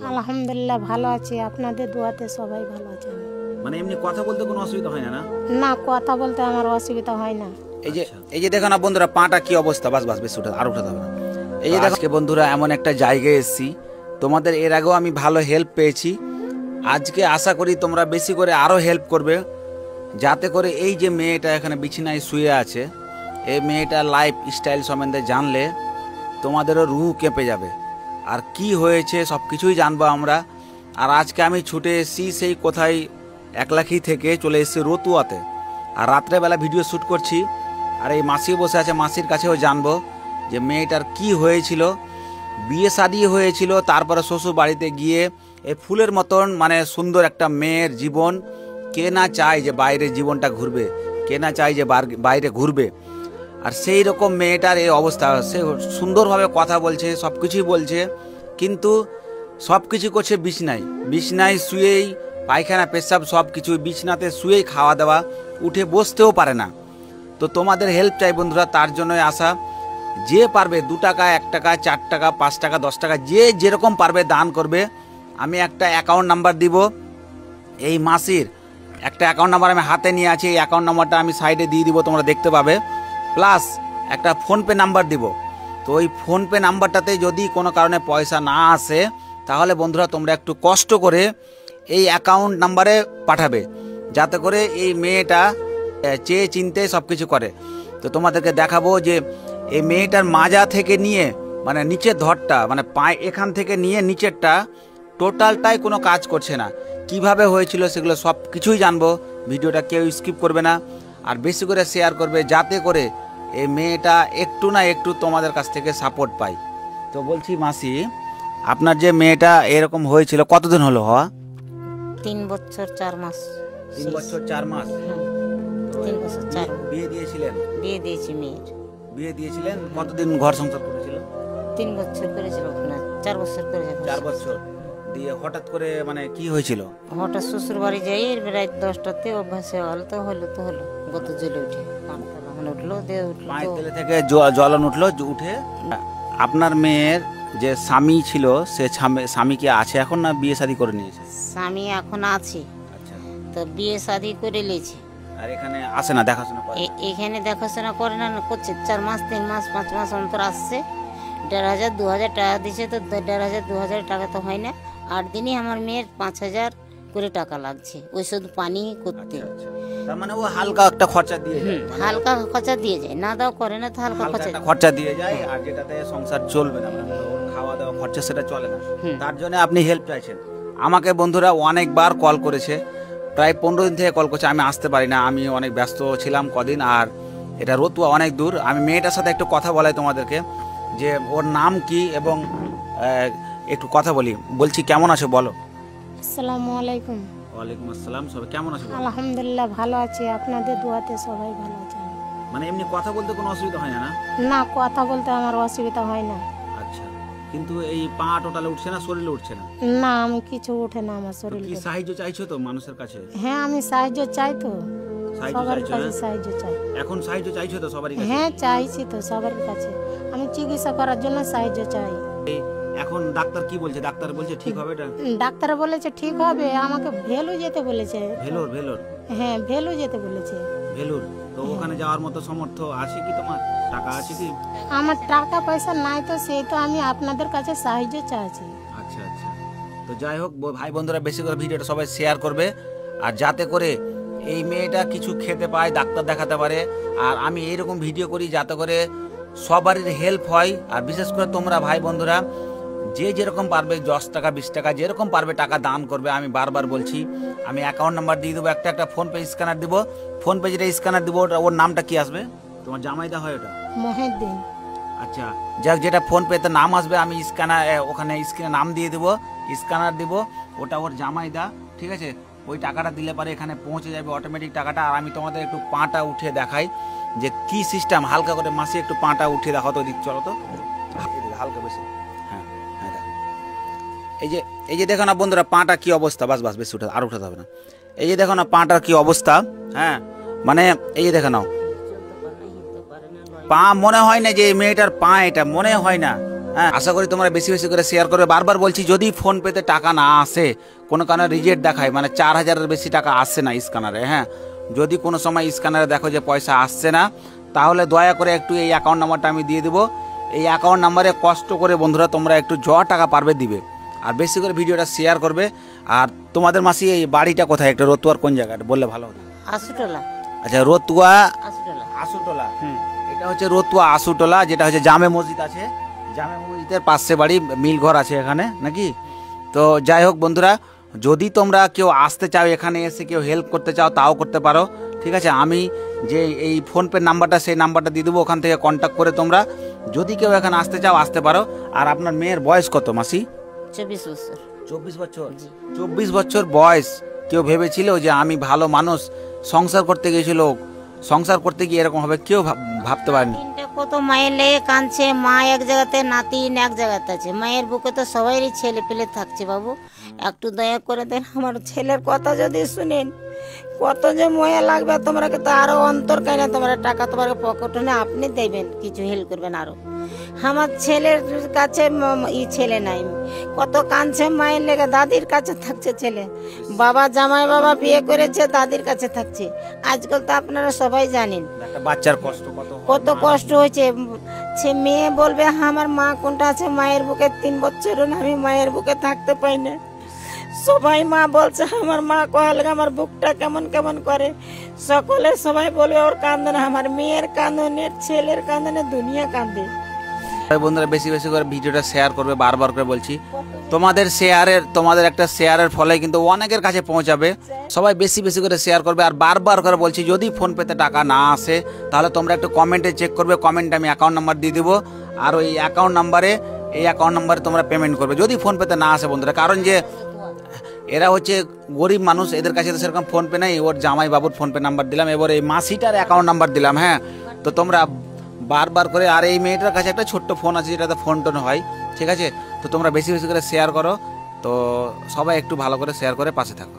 আলহামদুলিল্লাহ ভালো আছি, আপনাদের দোয়াতে সবাই ভালো আছে। মানে এমনি কথা বলতে কোনো অসুবিধা হয় না? না, কথা বলতে আমার অসুবিধা হয় না। এই যে দেখো না বন্ধুরা, পাটা কি অবস্থা, বাস বেশি উঠে আর উঠাতে হবে না। এই যে দেখো বন্ধুরা, এমন একটা জায়গায় এসেছি, তোমাদের এর আগেও আমি ভালো হেল্প পেয়েছি। আজকে আশা করি তোমরা বেশি করে আরও হেল্প করবে, যাতে করে এই যে মেয়েটা এখানে বিছানায় শুয়ে আছে, এই মেয়েটার লাইফ স্টাইল সম্বন্ধে জানলে তোমাদেরও রুহ কেঁপে যাবে। আর কি হয়েছে সব কিছুই জানবো আমরা। আর আজকে আমি ছুটে এসেছি সেই কোথায় একলাখি থেকে চলে এসেছি রতুয়াতে, আর রাত্রেবেলা ভিডিও শ্যুট করছি। আর এই মাসি বসে আছে, মাসির কাছেও জানবো যে মেয়েটার কি হয়েছিল। বিয়ে শাদী হয়েছিল, তারপরে শ্বশুর বাড়িতে গিয়ে এই ফুলের মতন মানে সুন্দর একটা মেয়ের জীবন, কে না চায় যে বাইরের জীবনটা ঘুরবে, কে না চায় যে বাইরে ঘুরবে। আর সেই রকম মেয়েটার এই অবস্থা, সে সুন্দরভাবে কথা বলছে, সব কিছুই বলছে, কিন্তু সব কিছু করছে বিছনায় শুয়েই, পায়খানা পেশাব সব কিছু বিছনাতে শুয়েই, খাওয়া দাওয়া, উঠে বসতেও পারে না। তো তোমাদের হেল্প চাই বন্ধুরা, তার জন্যই আসা। যে পারবে 2 টাকা, 1 টাকা, 4 টাকা, 5 টাকা, 10 টাকা, যে যেরকম পারবে দান করবে। আমি একটা অ্যাকাউন্ট নাম্বার দিব, এই মাসির একটা অ্যাকাউন্ট নাম্বার আমি হাতে নিয়ে আছি, এই অ্যাকাউন্ট নাম্বারটা আমি সাইডে দিয়ে দিব, তোমরা দেখতে পাবে। প্লাস একটা ফোনপে নাম্বার দিব। তো ওই ফোনপে নাম্বারটাতে যদি কোনো কারণে পয়সা না আসে, তাহলে বন্ধুরা তোমরা একটু কষ্ট করে এই অ্যাকাউন্ট নাম্বারে পাঠাবে, যাতে করে এই মেয়েটা চেয়ে চিনতে সব কিছু করে। তো তোমাদেরকে দেখাবো যে এই মেয়েটার মাজা থেকে নিয়ে মানে নিচের ধরটা, মানে পায়ে এখান থেকে নিয়ে নিচেরটা টোটালটাই কোনো কাজ করছে না। কিভাবে হয়েছিল সেগুলো সব কিছুই জানবো। ভিডিওটা কেউ স্কিপ করবে না, আর বেশি করে শেয়ার করবে, যাতে করে এই মেয়েটা একটু না একটু তোমাদের কাছ থেকে সাপোর্ট পায়। তো বলছি মাসি, আপনার যে মেয়েটা এরকম হয়েছিল কতদিন হলো হওয়া? 3 বছর 4 মাস। 3 বছর 4 মাস। 3 বছর 4। বিয়ে দিয়েছিলেন? বিয়ে দিয়েছি মেয়ের। বিয়ে দিয়েছিলেন, কতদিন ঘর সংসার করেছিল? 3 বছর করেছিল না, 4 বছর করেছিল। 4 বছর দিয়ে হঠাৎ করে মানে কি হয়েছিল? হঠাৎ শ্বশুর বাড়ি যাই রাত 10টাতে, অভ্যাসে হলো গত জ্বলে উঠে উঠলো, দিয়ে উঠলো, পায়ের তলে থেকে জ্বলন উঠলো, উঠে। আপনার মেয়ের যে স্বামী ছিল, সে স্বামী কি আছে এখন, না বিয়ে শাদী করে নিয়েছে? স্বামী এখন আছে। আচ্ছা। তো বিয়ে শাদী করে নিয়েছে। আর এখানে আসে না দেখাশোনা করে? এখানে দেখাশোনা করে না, করছে 4 মাস 3 মাস 5 মাস অন্তর আসছে। 1,500 2,000 টাকা দিচ্ছে, তো 1,500 2,000 টাকা তো হয় না। 8 দিনই আমার মেয়ের 5,000 করে টাকা লাগছে ওই শুধু পানি করতে। তার মানে ও হালকা একটা খরচা দিয়ে যায়? হালকা খরচা দিয়ে যায়, না দাও করে না, তো হালকা খরচা দিয়ে যায়। আর যেটাতে সংসার চলবে না, খাওয়া দাওয়া খরচা, সেটা চলে না। তার জন্য আপনি হেল্প চাইছেন। আমাকে বন্ধুরা অনেকবার কল করেছে, প্রায় 15 দিন থেকে কল করছে। আমি আসতে পারি না, আমি অনেক ব্যস্ত ছিলাম কদিন। আর এটা রতুয়া অনেক দূর। আমি মেয়েটার সাথে একটু কথা বলাই তোমাদেরকে, যে ওর নাম কি এবং একটু কথা বলি। বলছি, কেমন আছো বলো? আসসালামু আলাইকুম। ওয়ালাইকুম আসসালাম। সবাই কেমন আছো? আলহামদুলিল্লাহ ভালো আছি, আপনাদের দোয়াতে সবাই ভালো আছে। মানে এমনি কথা বলতে কোনো অসুবিধা হয় না? না, কথা বলতে আমার অসুবিধা হয় না। আচ্ছা, কিন্তু এই পা টোটালে উঠছে না, শরীরে উঠছে না? না, আমি কিছু উঠে না আমার শরীরে। কি সাহায্য চাইছো তো মানুষের কাছে? হ্যাঁ, আমি সাহায্য চাই তো, সবার কাছে সাহায্য চাই। এখন সাহায্য চাইছো তো সবারই কাছে? হ্যাঁ, চাইছি তো সবার কাছে। আমি চিকিৎসা করার জন্য সাহায্য চাই। এখন ডাক্তার কি বলছে? ডাক্তার বলছে ঠিক হবে এটা? ডাক্তার বলেছে ঠিক হবে, আমাকে ভেলু যেতে বলেছে। ভেলোর? হ্যাঁ, ভেলু যেতে বলেছে। ভেলোর? তো ওখানে যাওয়ার মতো সামর্থ্য আছে কি তোমার? টাকা আছে কি? আমার টাকা পয়সা নাই, তো সেই তো আমি আপনাদের কাছে সাহায্য চাইছি। আচ্ছা আচ্ছা। তো যাই হোক ভাই বন্ধুরা, বেশি করে ভিডিওটা সবাই শেয়ার করবে, আর যাতে করে এই মেয়েটা কিছু খেতে পায়, ডাক্তার দেখাতে পারে। আর আমি এইরকম ভিডিও করি যাতে করে সবারই হেল্প হয়। আর বিশেষ করে তোমরা ভাই বন্ধুরা যে যেরকম পারবে, 10 টাকা 20 টাকা যেরকম পারবে টাকা দান করবে। আমি বারবার বলছি, আমি অ্যাকাউন্ট নাম্বার দিয়ে দেবো, একটা ফোনপে স্ক্যানার দিব। ফোনপে যেটা স্ক্যানার দিব, ওর নামটা কি আসবে? তোমার জামাইদা হয় ওটা? মহিউদ্দিন। আচ্ছা, যাক, যেটা ফোনপেতে নাম আসবে আমি স্ক্যানার, ওখানে স্ক্রিনে নাম দিয়ে দেবো, স্ক্যানার দিব, ওটা ওর জামাইদা। ঠিক আছে, ওই টাকাটা দিলে পারে এখানে পৌঁছে যাবে অটোমেটিক টাকাটা। আর আমি তোমাদের একটু পাটা উঠিয়ে দেখাই যে কি সিস্টেম। হালকা করে মাসি একটু পাটা উঠিয়ে দেখাও তো, দিক চলো তো হালকা বেশি। হ্যাঁ হ্যাঁ, দেখো এই যে দেখো না বন্ধুরা, পাটা কি অবস্থা। বাস বেশি উঠে আর উঠাতে হবে না। এই যে দেখো না পাটার কি অবস্থা। হ্যাঁ, মানে এই যে দেখো নাও, পা মনে হয় না যে মেয়েটার পা, এটা মনে হয় না। হ্যাঁ, আশা করি তোমরা বেশি বেশি করে শেয়ার করবে। বারবার বলছি, যদি ফোন পেতে টাকা না আসে, কোনো কারণে রিজেক্ট দেখায়, মানে 4000-এর বেশি টাকা আসছে না স্ক্যানারে, হ্যাঁ, যদি কোনো সময় স্ক্যানারে দেখো যে পয়সা আসছে না, তাহলে দয়া করে একটু এই অ্যাকাউন্ট নাম্বারটা আমি দিয়ে দেবো। এই অ্যাকাউন্ট নাম্বারে কষ্ট করে বন্ধুরা তোমরা একটু টাকা পারবে দিবে, আর বেশি করে ভিডিওটা শেয়ার করবে। আর তোমাদের মাসি এই বাড়িটা কোথায়, একটা রতুয়ার কোন জায়গায় বললে ভালো হতো? আশুটোলা। আচ্ছা, রতুয়া আশুটোলা। আশুটোলা, এটা হচ্ছে রতুয়া আশুটোলা, যেটা হচ্ছে জামে মসজিদ আছে, জামে মসজিদের পাশে বাড়ি, মিল ঘর আছে এখানে নাকি। তো যাই হোক বন্ধুরা, যদি তোমরা কেউ আসতে চাও, এখানে এসে কেউ হেল্প করতে চাও, তাও করতে পারো, ঠিক আছে। আমি যে এই ফোনপে নাম্বারটা, সেই নাম্বারটা দিয়ে দেবো, ওখান থেকে কন্ট্যাক্ট করে তোমরা যদি কেউ এখানে আসতে চাও আসতে পারো। আর আপনার মেয়ের বয়স কত মাসি? 24 বছর। 24 বছর? 24 বছর বয়স। কেউ ভেবেছিল যে আমি ভালো মানুষ, সংসার করতে গিয়েছিল, সংসার করতে গিয়ে এরকম হবে? কেউ ভাবতে পারেনি। কত মায়ের লেগে কাঁদছে, মা এক জায়গাতে, নাতিন এক জায়গাতে আছে, মায়ের বুকে তো সবারই ছেলে পেলে থাকছে। বাবু একটু দয়া করে দেন, আমার ছেলের কথা যদি শুনেন, কত যে ময়া লাগবে। তোমরা তো আরো অন্তর কাইনা, তোমরা টাকা তোমার পকেটে না আপনি দেবেন, কিছু হেল্প করবেন আরো। আমার ছেলের কাছে ছেলে নাই, কত কাঁদছে মায়ের লেগে, দাদির কাছে থাকছে ছেলে, বাবা জামাই বাবা বিয়ে করেছে, দাদির কাছে থাকছে। আজকাল তো আপনারা সবাই জানেন একটা বাচ্চার কষ্ট কত কষ্ট হয়েছে। সে মেয়ে বলবে আমার মা কোনটা আছে, মায়ের বুকে 3 বছর আমি মায়ের বুকে থাকতে পাই না। সবাই মা বলছে আমার মা কয়াল, আমার বুকটা কেমন কেমন করে। সকলে সবাই বলবে ওর কান্দনে, আমার মেয়ের কান্দনে, ছেলের কান্দনে দুনিয়া কান্দে। বন্ধুরা বেশি বেশি করে ভিডিওটা শেয়ার করবে, বারবার করে বলছি। তোমাদের একটা শেয়ারের ফলে কিন্তু অনেকের কাছে পৌঁছাবে। সবাই বেশি বেশি করে শেয়ার করবে। আর বারবার করে বলছি, যদি ফোন পেতে টাকা না আসে, তাহলে তোমরা একটু কমেন্টে চেক করবে, কমেন্টে আমি অ্যাকাউন্ট নাম্বার দিয়ে দেবো। আর ওই অ্যাকাউন্ট নাম্বারে তোমরা পেমেন্ট করবে, যদি ফোন পেতে না আসে বন্ধুরা। কারণ যে এরা হচ্ছে গরিব মানুষ, এদের কাছে তো সেরকম ফোন পে নেই। ওর জামাই বাবুর ফোন পে নাম্বার দিলাম, এবার এই মাসিটার অ্যাকাউন্ট নাম্বার দিলাম, হ্যাঁ। তো তোমরা বারবার করে, আর এই মেয়েটার কাছে একটা ছোট্ট ফোন আছে, যেটাতে ফোন টোন হয়, ঠিক আছে। তো তোমরা বেশি বেশি করে শেয়ার করো। তো সবাই একটু ভালো করে শেয়ার করে পাশে থাকো।